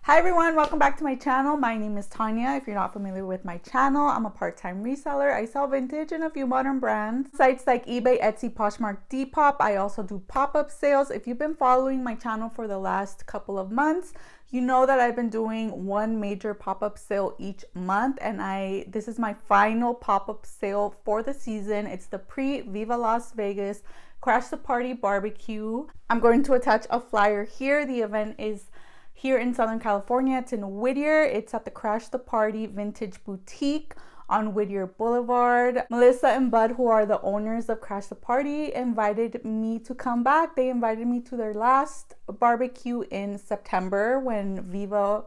Hi everyone, welcome back to my channel. My name is Tania. If you're not familiar with my channel, I'm a part-time reseller. I sell vintage and a few modern brands. Sites like eBay, Etsy, Poshmark, Depop. I also do pop-up sales. If you've been following my channel for the last couple of months, you know that I've been doing one major pop-up sale each month, and this is my final pop-up sale for the season. It's the Viva Las Vegas Crash the Party Barbecue. I'm going to attach a flyer here. The event is here in Southern California. It's in Whittier. It's at the Crash the Party Vintage Boutique on Whittier Boulevard. Melissa and Bud, who are the owners of Crash the Party, invited me to come back. They invited me to their last barbecue in September when Viva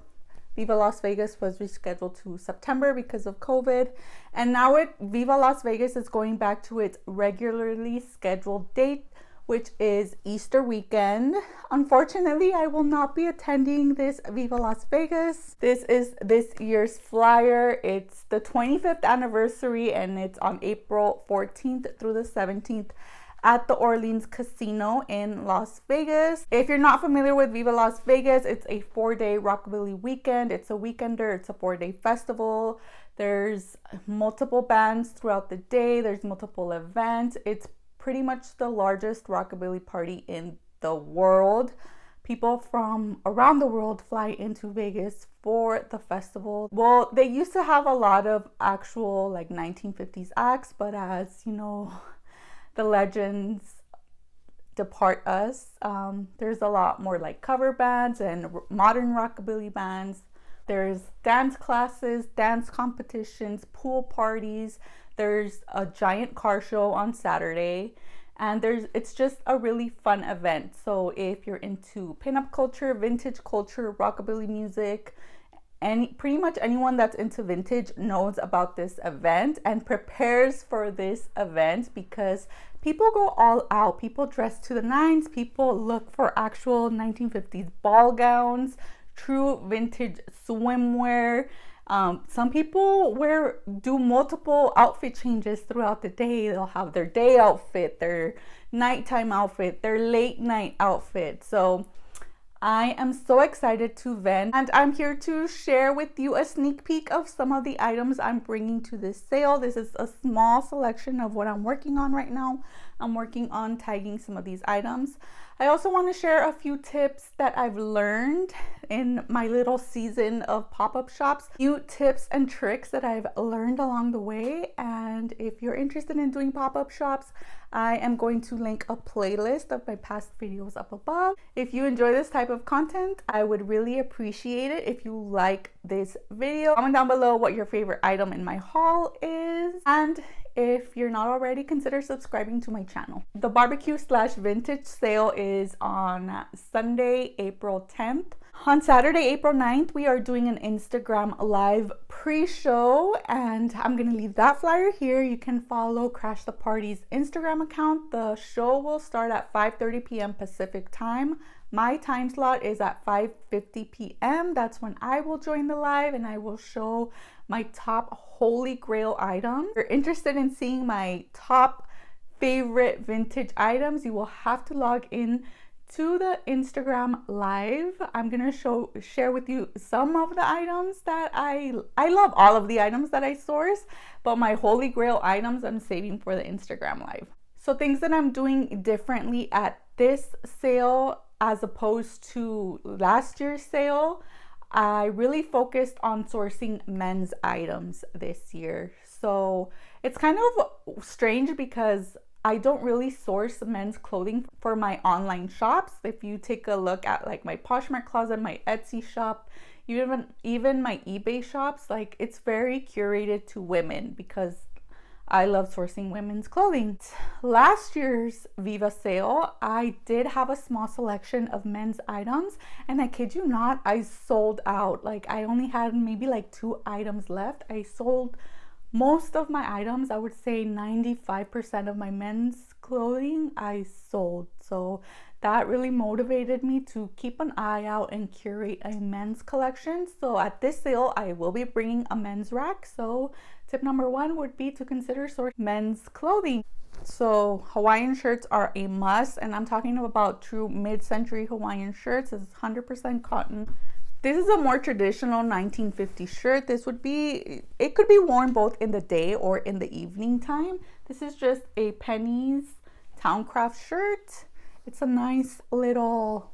Las Vegas was rescheduled to September because of COVID. And now Viva Las Vegas is going back to its regularly scheduled date, which is Easter weekend. Unfortunately, I will not be attending this Viva Las Vegas. This is this year's flyer. It's the 25th anniversary and it's on April 14th through the 17th at the Orleans Casino in Las Vegas. If you're not familiar with Viva Las Vegas, it's a 4-day Rockabilly weekend. It's a weekender, it's a 4-day festival. There's multiple bands throughout the day. There's multiple events. It's pretty much the largest Rockabilly party in the world. People from around the world fly into Vegas for the festival. Well, they used to have a lot of actual like 1950s acts, but as you know, the legends depart us. There's a lot more like cover bands and modern Rockabilly bands. There's dance classes, dance competitions, pool parties. There's a giant car show on Saturday, and it's just a really fun event. So if you're into pinup culture, vintage culture, Rockabilly music, and pretty much anyone that's into vintage knows about this event and prepares for this event because people go all out. People dress to the nines. People look for actual 1950s ball gowns, true vintage swimwear. Some people do multiple outfit changes throughout the day. They'll have their day outfit, their nighttime outfit, their late night outfit. So I am so excited to vend, and I'm here to share with you a sneak peek of some of the items I'm bringing to this sale. This is a small selection of what I'm working on right now. I'm working on tagging some of these items. I also want to share a few tips that I've learned in my little season of pop-up shops, few tips and tricks that I've learned along the way. And if you're interested in doing pop-up shops, I am going to link a playlist of my past videos up above. If you enjoy this type of content, I would really appreciate it if you like this video. Comment down below what your favorite item in my haul is, and if you're not already, consider subscribing to my channel. The barbecue/vintage sale is on Sunday, April 10th. On Saturday, April 9th, we are doing an Instagram live pre-show, and I'm gonna leave that flyer here. You can follow Crash the Party's Instagram account. The show will start at 5:30 p.m. Pacific time. My time slot is at 5:50 p.m. That's when I will join the live and I will show my top holy grail items. If you're interested in seeing my top favorite vintage items, you will have to log in to the Instagram live. I'm gonna share with you some of the items that I love all of the items that I source, but my holy grail items I'm saving for the Instagram live. So things that I'm doing differently at this sale as opposed to last year's sale, I really focused on sourcing men's items this year. So it's kind of strange because I don't really source men's clothing for my online shops. If you take a look at like my Poshmark closet, my Etsy shop, even my eBay shops, like it's very curated to women because I love sourcing women's clothing. Last year's Viva sale, I did have a small selection of men's items, and I kid you not, I sold out. Like I only had maybe like 2 items left. I sold most of my items. I would say 95% of my men's clothing I sold. So that really motivated me to keep an eye out and curate a men's collection. So at this sale, I will be bringing a men's rack. So tip number 1 would be to consider sourcing men's clothing. So Hawaiian shirts are a must, and I'm talking about true mid-century Hawaiian shirts. It's 100% cotton. This is a more traditional 1950s shirt. This would be, it could be worn both in the day or in the evening time. This is just a Penny's Towncraft shirt. It's a nice little,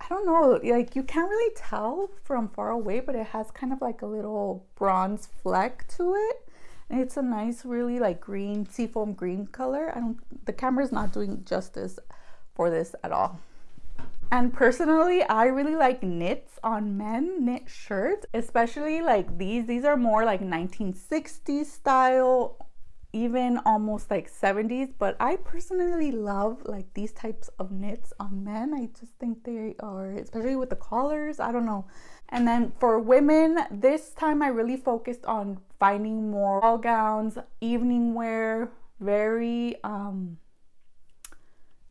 I don't know, like you can't really tell from far away, but it has kind of like a little bronze fleck to it. And it's a nice, really like green, seafoam green color. The camera's not doing justice for this at all. And personally, I really like knits on men, knit shirts, especially like these. These are more like 1960s style, even almost like 70s. But I personally love like these types of knits on men. I just think they are, especially with the collars, I don't know. And then for women, this time I really focused on finding more ball gowns, evening wear, very,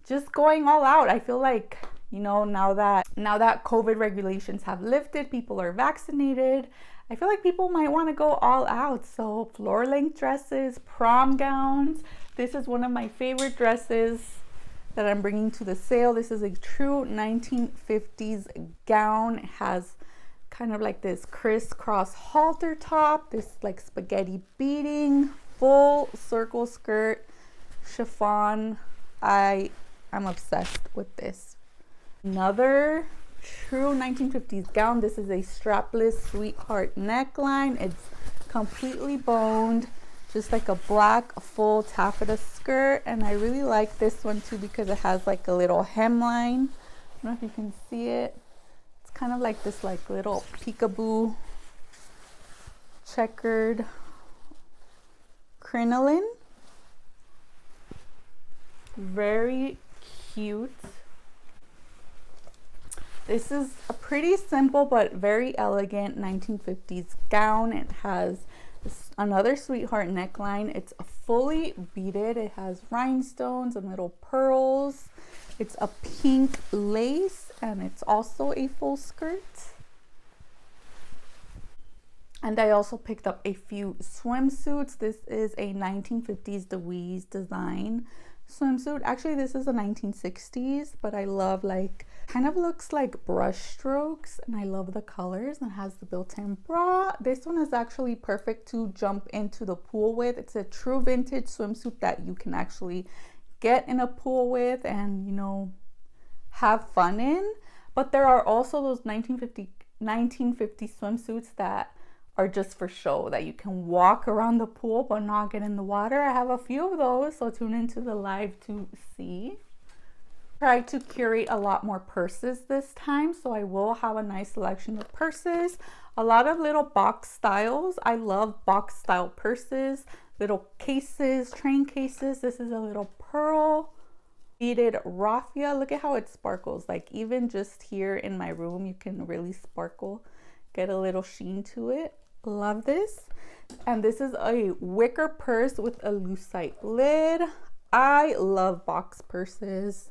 just going all out. I feel like, you know, now that COVID regulations have lifted, people are vaccinated, I feel like people might want to go all out. So floor length dresses, prom gowns. This is one of my favorite dresses that I'm bringing to the sale. This is a true 1950s gown. It has kind of like this crisscross halter top, this like spaghetti beading, full circle skirt, chiffon. I'm obsessed with this. Another true 1950s gown. This is a strapless sweetheart neckline. It's completely boned, just like a black full taffeta skirt. And I really like this one too because it has like a little hemline. I don't know if you can see it. It's kind of like this like little peekaboo checkered crinoline. Very cute. This is a pretty simple but very elegant 1950s gown. It has another sweetheart neckline. It's fully beaded. It has rhinestones and little pearls. It's a pink lace and it's also a full skirt. And I also picked up a few swimsuits. This is a 1950s Louise design swimsuit. Actually, this is a 1960s, but I love like, kind of looks like brush strokes and I love the colors and has the built-in bra. This one is actually perfect to jump into the pool with. It's a true vintage swimsuit that you can actually get in a pool with and, you know, have fun in. But there are also those 1950 swimsuits that are just for show, that you can walk around the pool but not get in the water. I have a few of those, so tune into the live to see. Tried to curate a lot more purses this time, so I will have a nice selection of purses. A lot of little box styles. I love box style purses, little cases, train cases. This is a little pearl beaded raffia. Look at how it sparkles. Like even just here in my room, you can really sparkle, get a little sheen to it. Love this. And this is a wicker purse with a lucite lid. I love box purses.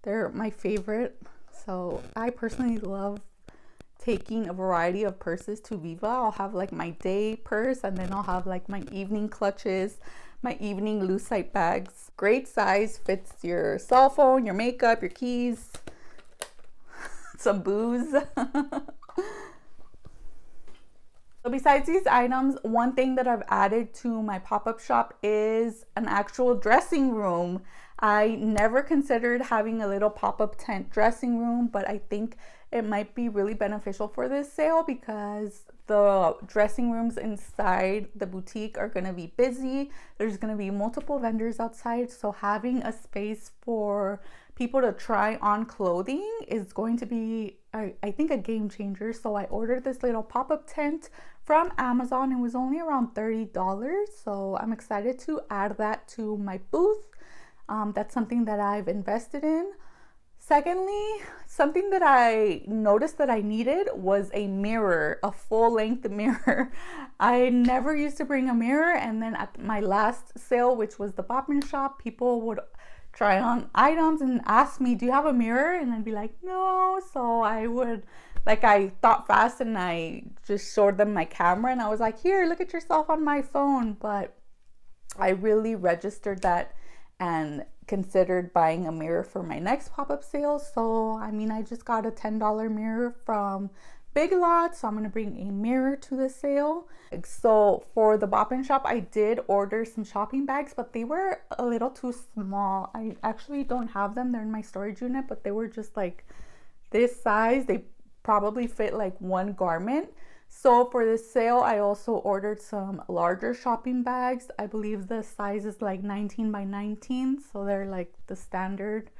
They're my favorite. So I personally love taking a variety of purses to Viva. I'll have like my day purse and then I'll have like my evening clutches, my evening lucite bags. Great size, fits your cell phone, your makeup, your keys, some booze. So besides these items, one thing that I've added to my pop-up shop is an actual dressing room. I never considered having a little pop-up tent dressing room, but I think it might be really beneficial for this sale because the dressing rooms inside the boutique are going to be busy. There's going to be multiple vendors outside, so having a space for people to try on clothing is going to be, I think, a game changer. So I ordered this little pop-up tent from Amazon. It was only around $30, so I'm excited to add that to my booth. That's something that I've invested in. Secondly, something that I noticed that I needed was a mirror, a full-length mirror. I never used to bring a mirror, and then at my last sale, which was the pop-in shop, people would try on items and ask me, do you have a mirror? And I'd be like, no. So I would, like, I thought fast and I just showed them my camera and I was like, here, look at yourself on my phone. But I really registered that and considered buying a mirror for my next pop-up sale. So I mean, I just got a $10 mirror from Big Lots, so I'm gonna bring a mirror to the sale. So for the Bop and Shop, I did order some shopping bags, but they were a little too small. I actually don't have them, they're in my storage unit, but they were just like this size. They probably fit like one garment. So for this sale, I also ordered some larger shopping bags. I believe the size is like 19 by 19, so they're like the standard,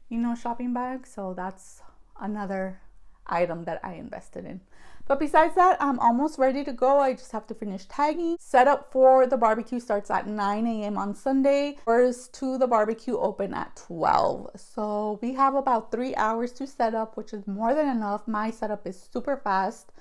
you know, shopping bag. So that's another item that I invested in. But besides that, I'm almost ready to go. I just have to finish tagging. Setup for the barbecue starts at 9 a.m. on Sunday. Doors to the barbecue open at 12. So we have about 3 hours to set up, which is more than enough. My setup is super fast,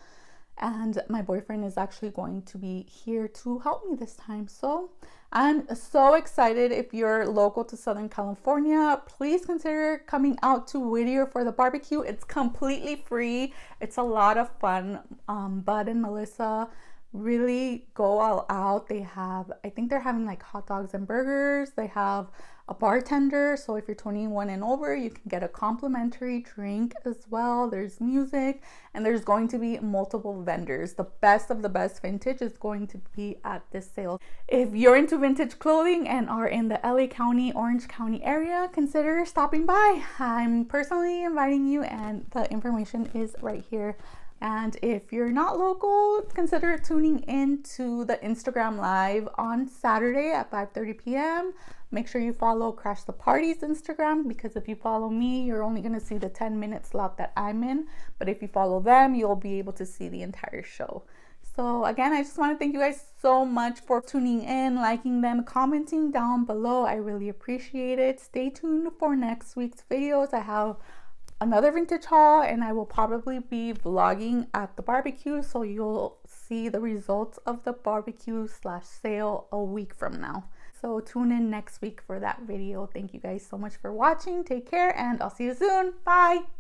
and my boyfriend is actually going to be here to help me this time. So I'm so excited. If you're local to Southern California, please consider coming out to Whittier for the barbecue. It's completely free. It's a lot of fun. Bud and Melissa really go all out. They have, I think they're having like hot dogs and burgers. They have a bartender, so if you're 21 and over, you can get a complimentary drink as well. There's music, and there's going to be multiple vendors. The best of the best vintage is going to be at this sale. If you're into vintage clothing and are in the LA County, Orange County area, consider stopping by. I'm personally inviting you, and the information is right here. And if you're not local, consider tuning in to the Instagram live on Saturday at 5:30 p.m. Make sure you follow Crash the Party's Instagram, because if you follow me, you're only going to see the 10-minute slot that I'm in. But if you follow them, you'll be able to see the entire show. So again, I just want to thank you guys so much for tuning in, liking them, commenting down below. I really appreciate it. Stay tuned for next week's videos. I have another vintage haul, and I will probably be vlogging at the barbecue, so you'll see the results of the barbecue / sale a week from now. So tune in next week for that video. Thank you guys so much for watching. Take care, and I'll see you soon. Bye.